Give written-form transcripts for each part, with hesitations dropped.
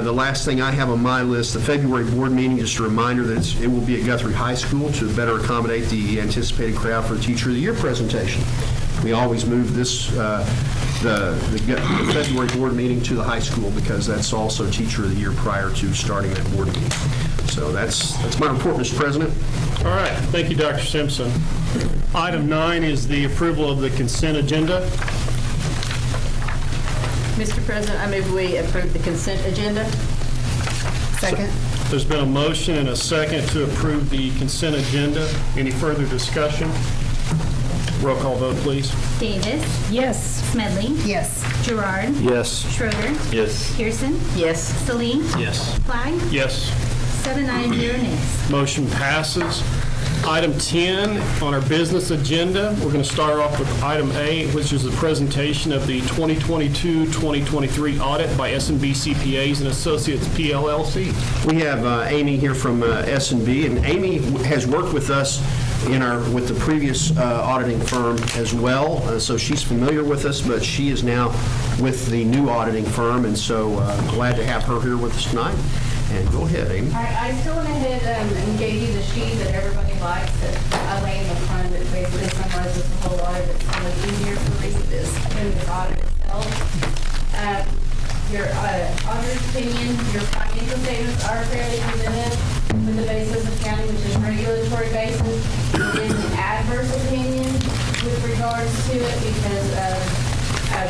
the last thing I have on my list, the February board meeting, just a reminder that it will be at Guthrie High School to better accommodate the anticipated crowd for the Teacher of the Year presentation. We always move this, the February board meeting to the high school because that's also Teacher of the Year prior to starting that board meeting. So that's my report, Mr. President. All right. Thank you, Dr. Simpson. Item 9 is the approval of the consent agenda. Mr. President, I move we approve the consent agenda. Second. There's been a motion and a second to approve the consent agenda. Any further discussion? Roll call vote, please. Davis. Yes. Smedley. Yes. Gerard. Yes. Schroeder. Yes. Pearson. Yes. Celine. Yes. Flagg. Yes. 7 ayes, 0 nays. Motion passes. Item 10 on our business agenda, we're going to start off with item A, which is the presentation of the 2022-2023 audit by S&B CPAs and Associates PLLC. We have Amy here from S&B, and Amy has worked with us with the previous auditing firm as well, so she's familiar with us, but she is now with the new auditing firm, and so glad to have her here with us tonight. And go ahead, Amy. All right, I still went ahead and gave you the sheet that everybody likes that I lay in the front that basically summarizes the whole audit. It's so much easier to read this than the audit itself. Your auditor's opinion, your financial statements are fairly presented with the basis of accounting, which is regulatory basis. There is an adverse opinion with regards to it because of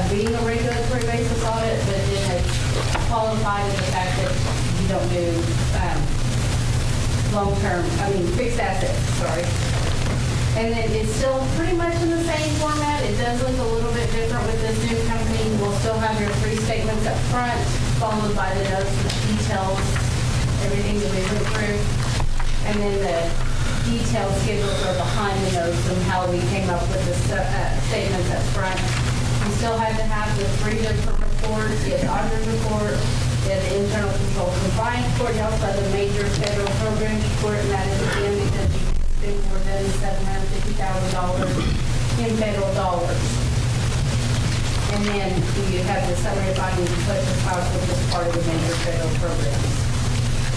being a regulatory basis audit, but it has qualified in the fact that you don't do fixed assets, sorry. And then it's still pretty much in the same format. It does look a little bit different with this new company. We'll still have your 3 statements up front, followed by the notes with details, everything that we went through. And then the detailed schedules are behind the notes and how we came up with the statements up front. You still have to have the 3 different reports. You have the auditor's report, you have the internal control compliance report, you also have the major federal programs report, and that is again because you spend more than $750,000 in federal dollars. And then you have the summary of findings and budget files, which is part of the major federal programs.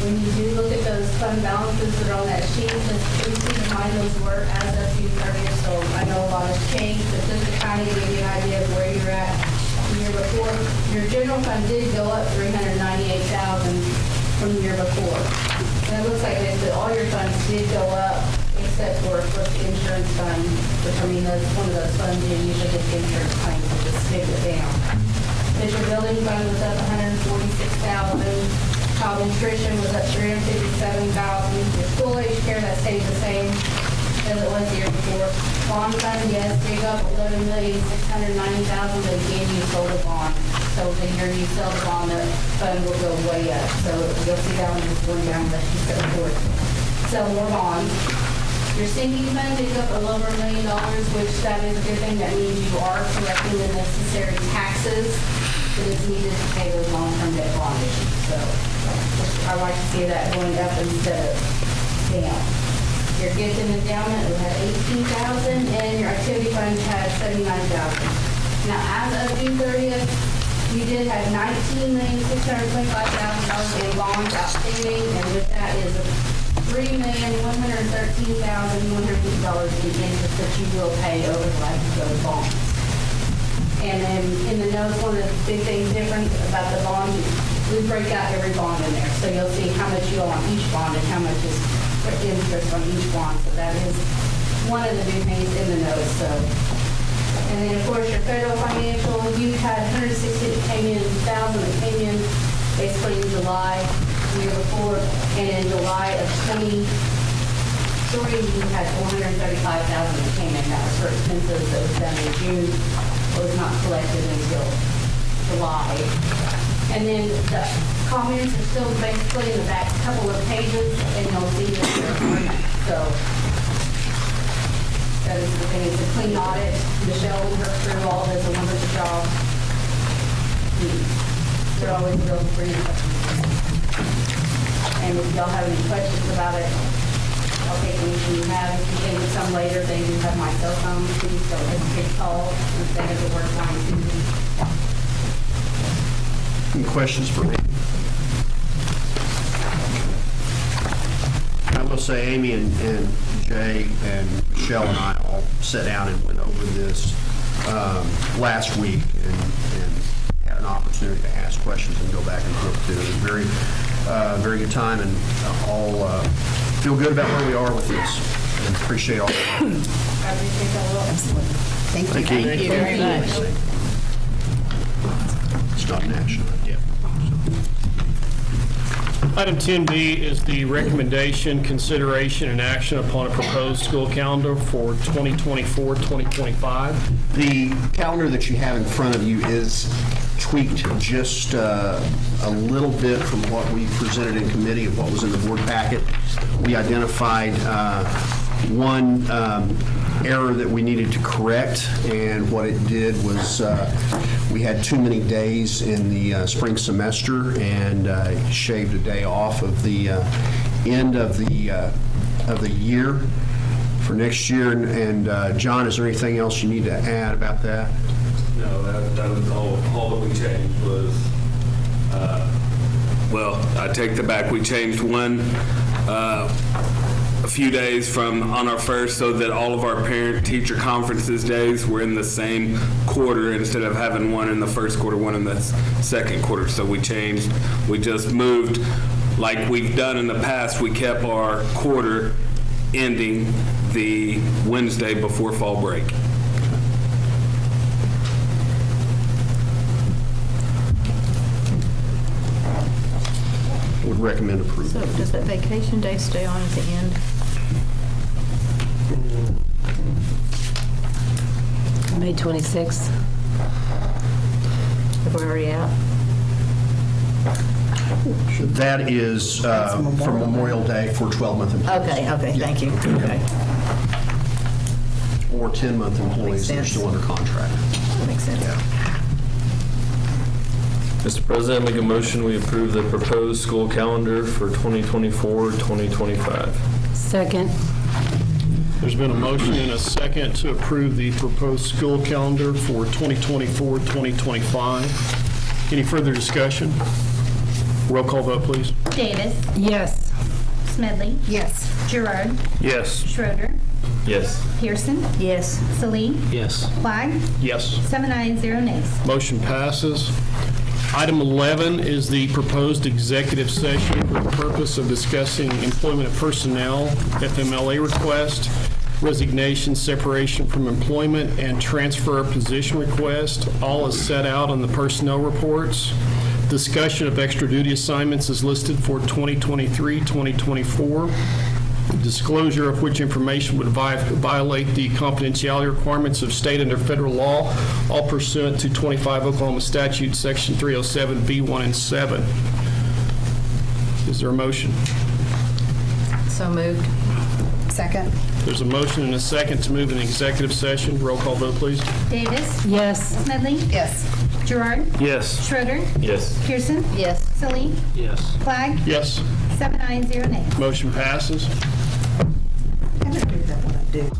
When you do look at those fund balances that are on that sheet, just please keep in mind those were as of June 30th, so I know a lot has changed, but just to kind of give you an idea of where you're at the year before. Your general fund did go up $398,000 from the year before. And it looks like basically all your funds did go up except for the insurance fund, which I mean, that's one of those funds you usually get the insurance claims to just stick it down. But your building fund was up $146,000. Child nutrition was up $357,000. Your school age care, that stayed the same as it was the year before. Bond fund, yes, did go up $11,690,000, but again, you sold a bond. So the year you sell the bond, the fund will go way up. So you'll see that one just going down unless you sell more bonds. Your sinking fund did go up a little over $1 million, which that is a good thing. That means you are collecting the necessary taxes that is needed to pay those long-term debt bond issues. So I like to see that going up instead of down. Your gift and endowment was at $18,000, and your activity fund had $79,000. Now, as of June 30th, you did have $19,625,000 in bonds outstanding, and with that is $3,113,150 in interest that you will pay over the life of those bonds. And then in the notes, one of the big things different about the bond, we break out every bond in there. So you'll see how much you owe on each bond and how much is interest on each bond. So that is one of the new things in the notes. So, and then of course your federal financial, you had $160,000 that came in basically in July the year before, and in July of 23 you had $435,000 that came in. That was for expenses that was done in June. Was not collected until July. And then the comments are still basically in the back couple of pages, and you'll see that. So that is the thing. It's a clean audit. Michelle and her crew all does a wonderful job. They're always real brief. And if y'all have any questions about it, I'll take anything you have. If you think of some later, they do have my cell phone, too, so hesitate to call instead of the work line, too. Any questions for me? say Amy and Jay and Michelle and I all sat down and went over this last week and had an opportunity to ask questions and go back and forth too. It was a very good time, and all feel good about where we are with this, and appreciate all. I appreciate that, Will. Absolutely. Thank you. Thank you very much. It's not an action. Item 10B is the recommendation, consideration, and action upon a proposed school calendar for 2024-2025. The calendar that you have in front of you is tweaked just a little bit from what we presented in committee of what was in the board packet. We identified one error that we needed to correct, and what it did was we had too many days in the spring semester and shaved a day off of the end of the year for next year. And John, is there anything else you need to add about that? No, that was all that we changed was, well, I take that back. We changed one, a few days from on our first so that all of our parent-teacher conferences days were in the same quarter instead of having one in the first quarter, one in the second quarter. So we changed, we just moved, like we've done in the past, we kept our quarter ending the Wednesday before fall break. Would recommend approval. So does that vacation day stay on at the end? May 26th. If we're already out? That is for Memorial Day for 12-month employees. Okay, thank you. Okay. Or 10-month employees that are still under contract. That makes sense. Mr. President, I make a motion we approve the proposed school calendar for 2024-2025. Second. There's been a motion and a second to approve the proposed school calendar for 2024-2025. Any further discussion? Roll call vote, please. Davis. Yes. Smedley. Yes. Gerard. Yes. Schroeder. Yes. Pearson. Yes. Salee. Yes. Flagg. Yes. 7 ayes, 0 nays. Motion passes. Item 11 is the proposed executive session for the purpose of discussing employment of personnel, FMLA request, resignation, separation from employment, and transfer of position request. All is set out on the personnel reports. Discussion of extra duty assignments is listed for 2023-2024. Disclosure of which information would violate the confidentiality requirements of state and federal law, all pursuant to 25 Oklahoma Statute, Section 307B1 and 7. Is there a motion? So moved. Second. There's a motion and a second to move in executive session. Roll call vote, please. Davis. Yes. Smedley. Yes. Gerard. Yes. Schroeder. Yes. Pearson. Yes. Salee. Yes. Flagg. Yes. 7 ayes, 0 nays. Motion passes. I never do that when I do.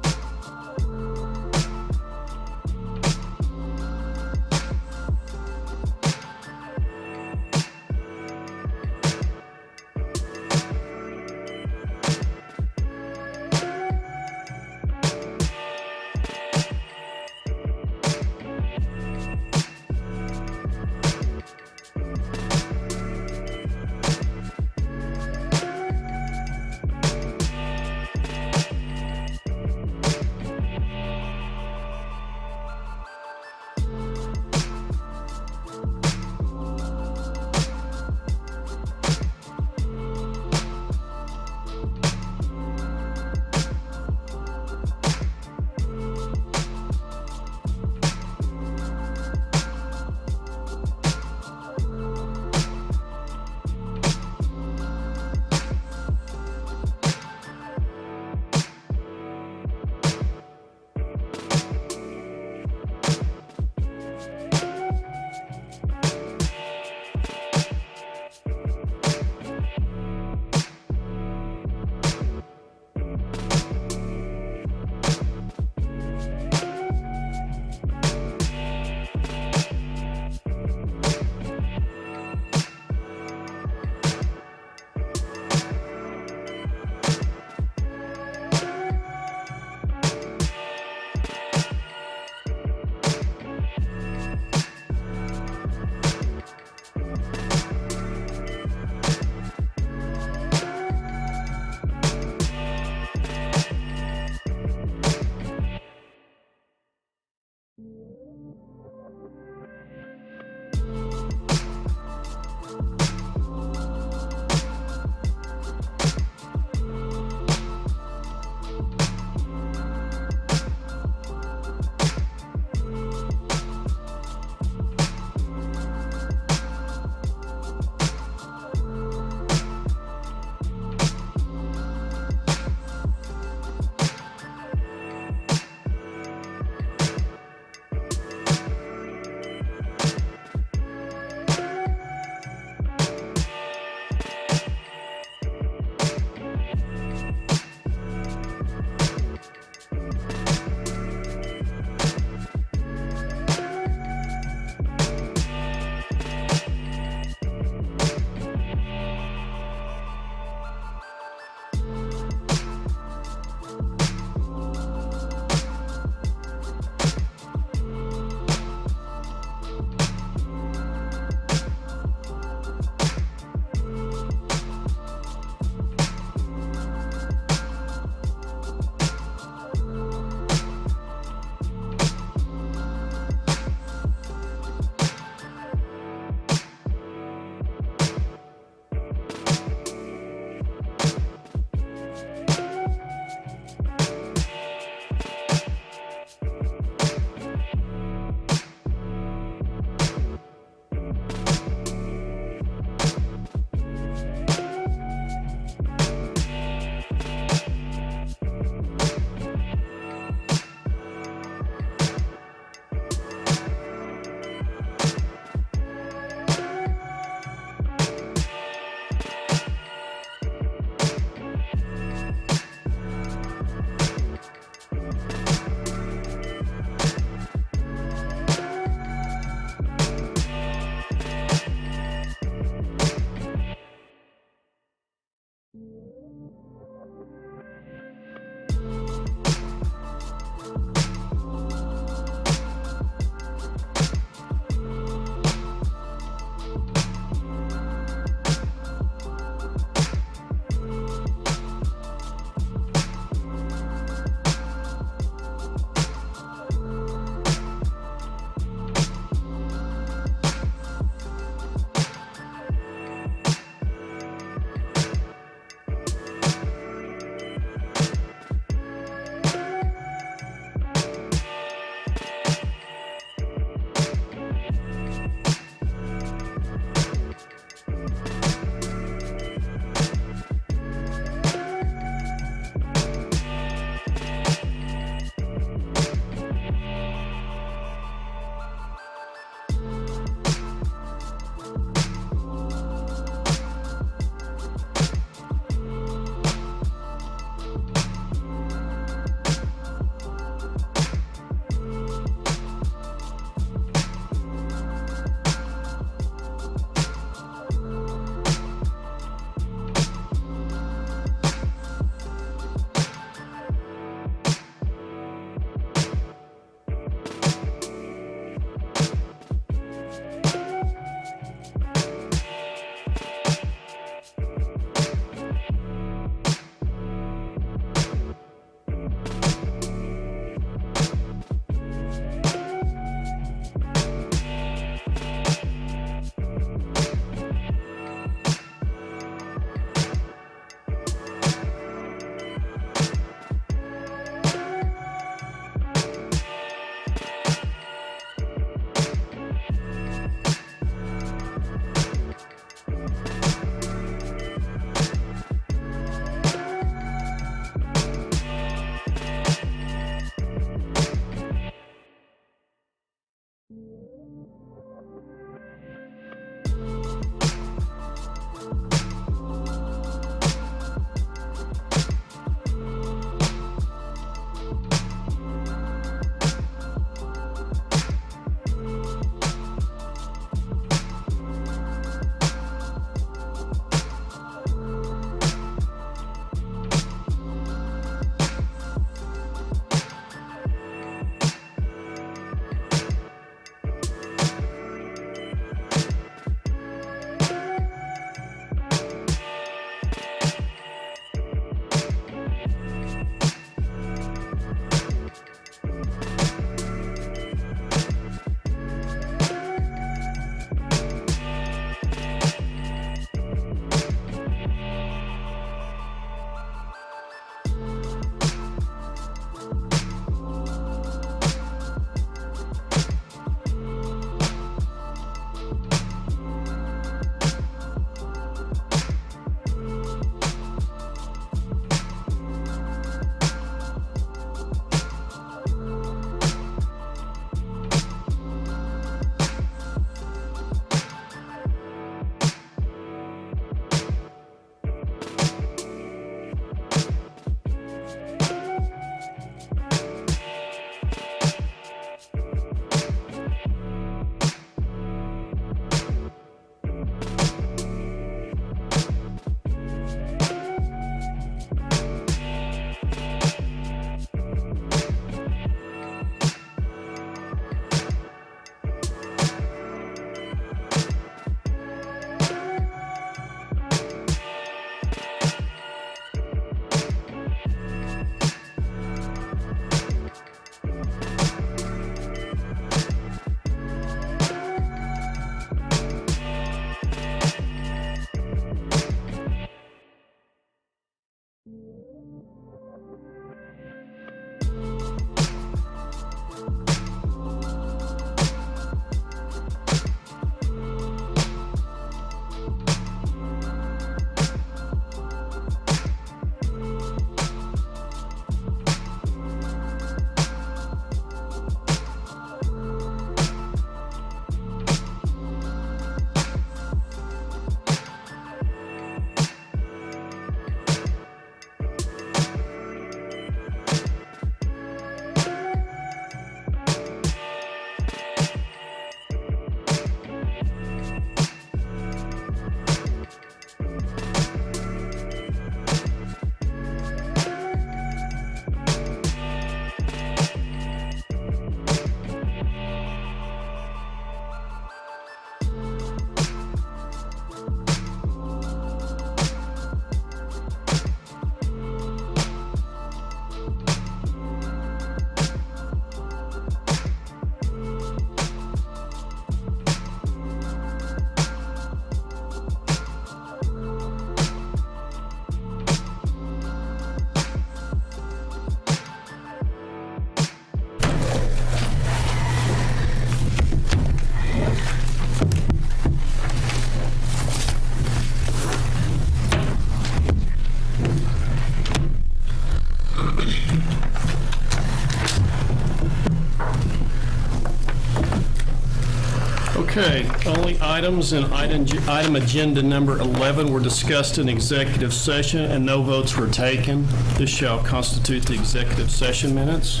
Okay, only items in item agenda number 11 were discussed in executive session and no votes were taken. This shall constitute the executive session minutes.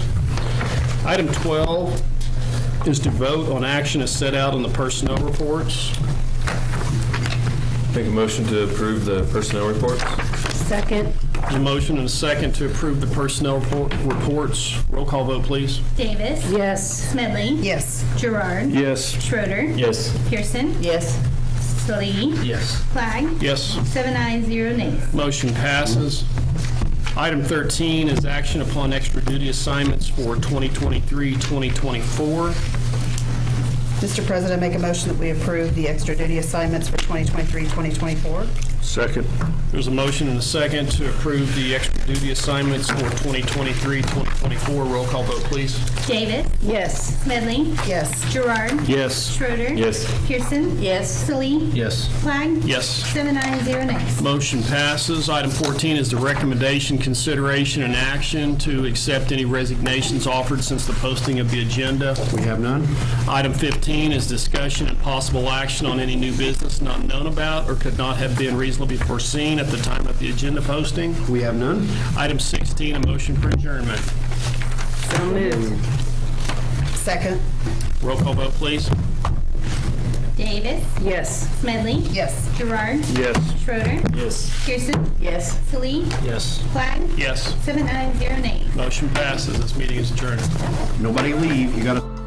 Item 12 is to vote on action as set out in the personnel reports. Make a motion to approve the personnel reports. Second. There's a motion and a second to approve the personnel reports. Roll call vote, please. Davis. Yes. Smedley. Yes. Gerard. Yes. Schroeder. Yes. Pearson. Yes. Salee. Yes. Clegg. Yes. 7 ayes, 0 nays. Motion passes. Item 13 is action upon extra duty assignments for 2023-2024. Mr. President, make a motion that we approve the extra duty assignments for 2023-2024. Second. There's a motion and a second to approve the extra duty assignments for 2023-2024. Roll call vote, please. Davis. Yes. Smedley. Yes. Gerard. Yes. Schroeder. Yes. Pearson. Yes. Salee. Yes. Clegg. Yes. 7 ayes, 0 nays. Motion passes. Item 14 is the recommendation, consideration, and action to accept any resignations offered since the posting of the agenda. We have none. Item 15 is discussion and possible action on any new business not known about or could not have been reasonably foreseen at the time of the agenda posting. We have none. Item 16, a motion for adjournment. So moved. Second. Roll call vote, please. Davis. Yes. Smedley. Yes. Gerard. Yes. Schroeder. Yes. Pearson. Yes. Salee. Yes. Clegg. Yes. 7 ayes, 0 nays. Motion passes. This meeting is adjourned. Nobody leave. You got to...